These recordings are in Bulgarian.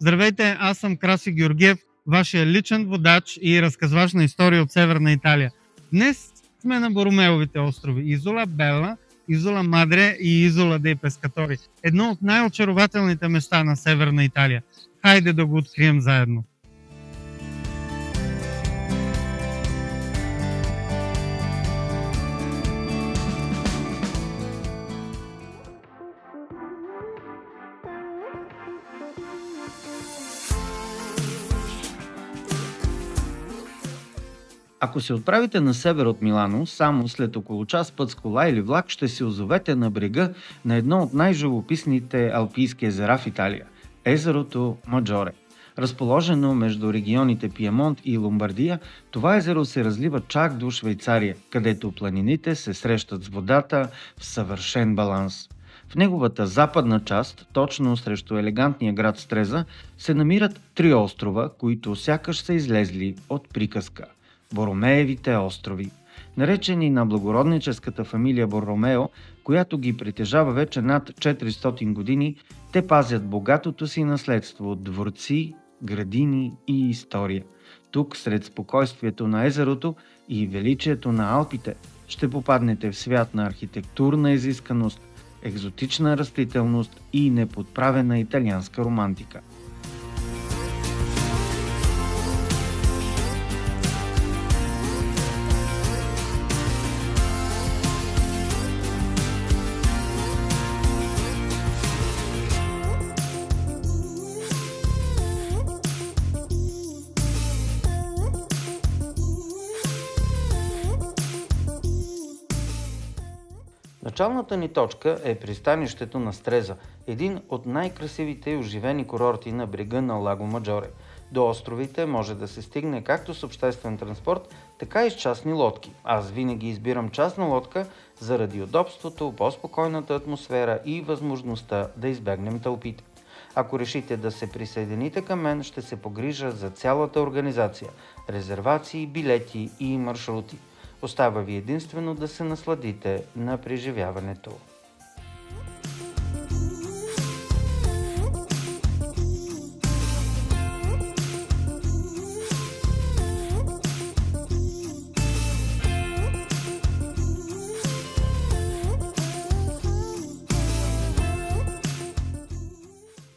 Здравейте, аз съм Краси Георгиев, вашия личен водач и разказвач на история от Северна Италия. Днес сме на Боромеовите острови – Изола Бела, Изола Мадре и Изола дей Пескатори. Едно от най-очарователните места на Северна Италия. Хайде да го открием заедно! Ако се отправите на север от Милано, само след около час път с кола или влак ще се озовете на брега на едно от най-живописните алпийски езера в Италия – езерото Маджоре. Разположено между регионите Пиемонт и Ломбардия, това езеро се разлива чак до Швейцария, където планините се срещат с водата в съвършен баланс. В неговата западна част, точно срещу елегантния град Стреза, се намират 3 острова, които сякаш са излезли от приказка – Боромеевите острови, наречени на благородническата фамилия Боромео, която ги притежава вече над 400 години. Те пазят богатото си наследство от дворци, градини и история. Тук, сред спокойствието на езерото и величието на Алпите, ще попаднете в свят на архитектурна изисканост, екзотична растителност и неподправена италианска романтика. Началната ни точка е пристанището на Стреза, един от най-красивите и оживени курорти на брега на Лаго Маджоре. До островите може да се стигне както с обществен транспорт, така и с частни лодки. Аз винаги избирам частна лодка заради удобството, по-спокойната атмосфера и възможността да избегнем тълпите. Ако решите да се присъедините към мен, ще се погрижа за цялата организация – резервации, билети и маршрути. Остава ви единствено да се насладите на преживяването.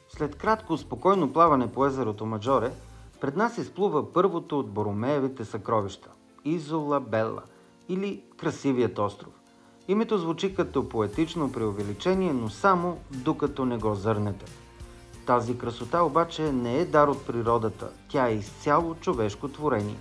След кратко спокойно плаване по езерото Маджоре, пред нас изплува първото от Боромеевите съкровища – Изола Бела, или Красивият остров. Името звучи като поетично преувеличение, но само докато не го зърнете. Тази красота обаче не е дар от природата, тя е изцяло човешко творение.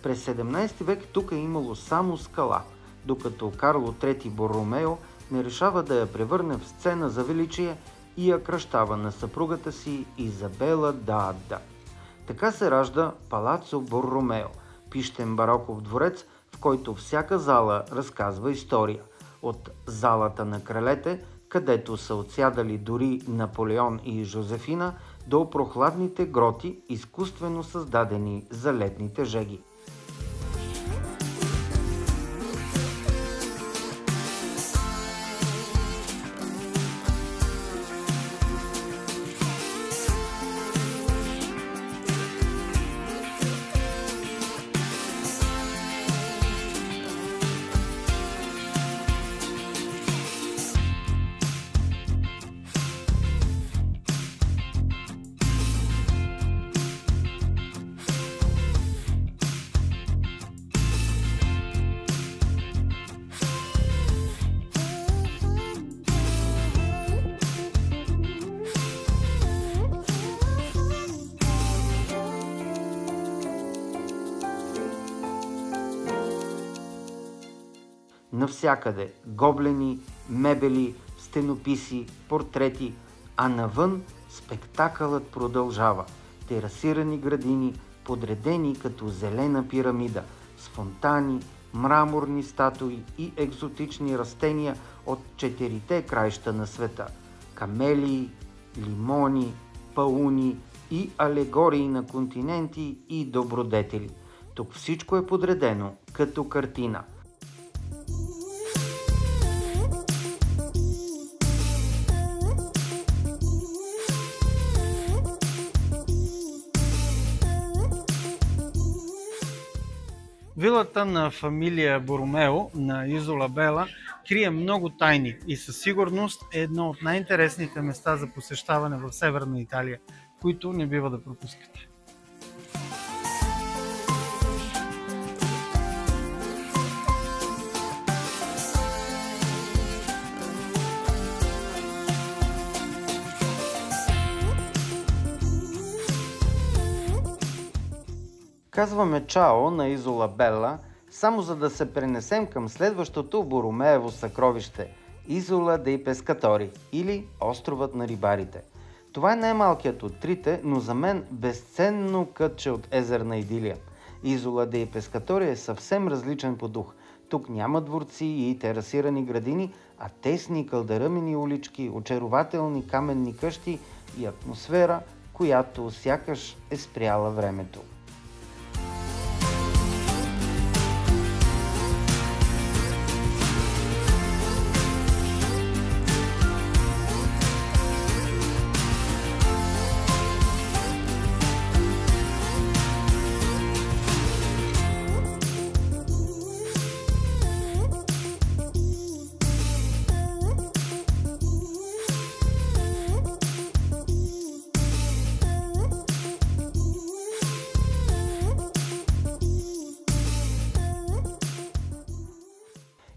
През 17 век тук е имало само скала, докато Карло III Боромео не решава да я превърне в сцена за величие и я кръщава на съпругата си Изабела да Адда. Така се ражда Палацо Боромео, пищен бароков дворец, в който всяка зала разказва история. От залата на кралете, където са отсядали дори Наполеон и Жозефина, до прохладните гроти, изкуствено създадени за летните жеги. Навсякъде гоблени, мебели, стенописи, портрети, а навън спектакълът продължава. Терасирани градини, подредени като зелена пирамида, с фонтани, мраморни статуи и екзотични растения от 4-те краища на света. Камелии, лимони, пауни и алегории на континенти и добродетели. Тук всичко е подредено като картина. Вилата на фамилия Боромео на Изола Бела крие много тайни и със сигурност е едно от най-интересните места за посещаване в Северна Италия, които не бива да пропускате. Казваме чао на Изола Бела, само за да се пренесем към следващото Боромеево съкровище – Изола дей Пескатори или островът на рибарите. Това е най-малкият от трите, но за мен безценно кътче от езерна идилия. Изола дей Пескатори е съвсем различен по дух. Тук няма дворци и терасирани градини, а тесни кълдъръмени улички, очарователни каменни къщи и атмосфера, която сякаш е спряла времето.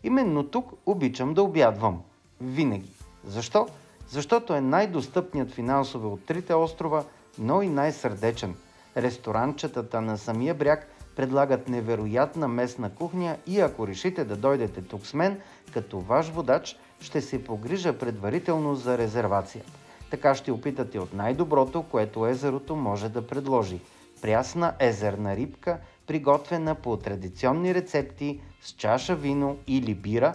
Именно тук обичам да обядвам. Винаги. Защо? Защото е най-достъпният финансово от трите острова, но и най-сърдечен. Ресторанчетата на самия бряг предлагат невероятна местна кухня и ако решите да дойдете тук с мен, като ваш водач, ще се погрижа предварително за резервация. Така ще опитате от най-доброто, което езерото може да предложи. Прясна езерна рибка, приготвена по традиционни рецепти с чаша вино или бира,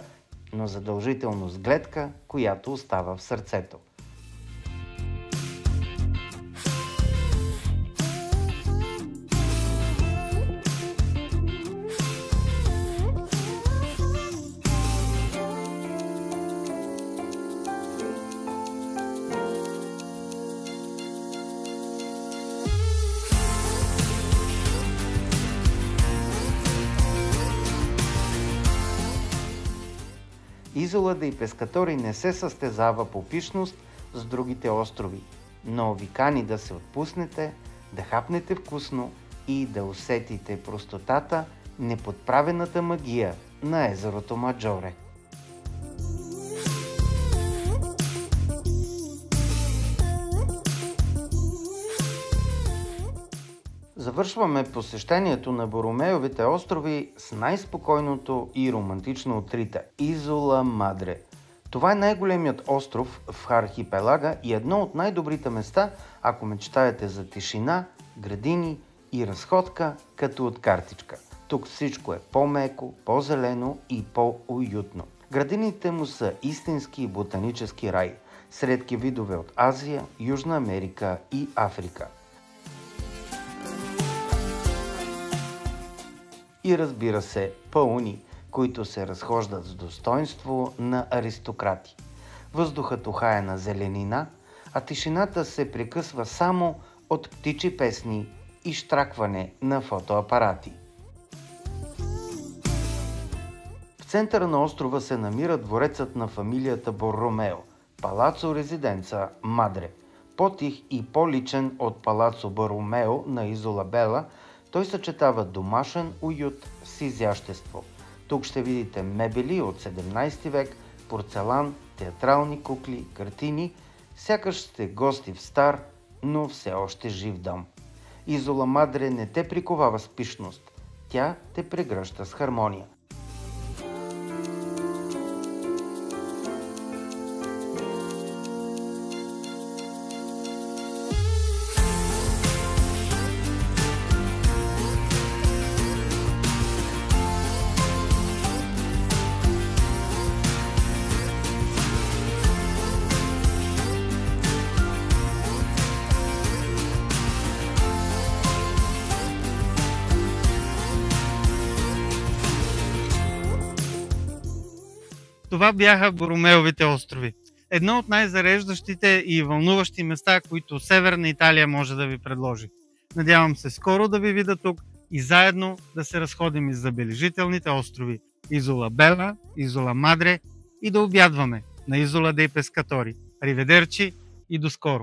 но задължително с гледка, която остава в сърцето. Изола дей Пескатори не се състезава по пишност с другите острови, но ви кани да се отпуснете, да хапнете вкусно и да усетите простотата, неподправената магия на езерото Маджоре. Завършваме посещението на Боромеовите острови с най-спокойното и романтично от трите – Изола Мадре. Това е най-големият остров в архипелага и едно от най-добрите места, ако мечтаете за тишина, градини и разходка като от картичка. Тук всичко е по-меко, по-зелено и по-уютно. Градините му са истински ботанически рай, с редки видове от Азия, Южна Америка и Африка. И разбира се, пауни, които се разхождат с достоинство на аристократи. Въздухът ухае на зеленина, а тишината се прекъсва само от птичи песни и щракване на фотоапарати. В центъра на острова се намира дворецът на фамилията Боромео – Палацо Резиденца Мадре. По-тих и по-личен от Палацо Боромео на Изола Бела, той съчетава домашен уют с изящество. Тук ще видите мебели от 17 век, порцелан, театрални кукли, картини, сякаш сте гости в стар, но все още жив дом. Изола Мадре не те приковава с пишност, тя те прегръща с хармония. Това бяха Боромеовите острови. Едно от най-зареждащите и вълнуващи места, които Северна Италия може да ви предложи. Надявам се скоро да ви видя тук и заедно да се разходим из забележителните острови Изола Бела, Изола Мадре и да обядваме на Изола дей Пескатори. Ариведерчи и до скоро!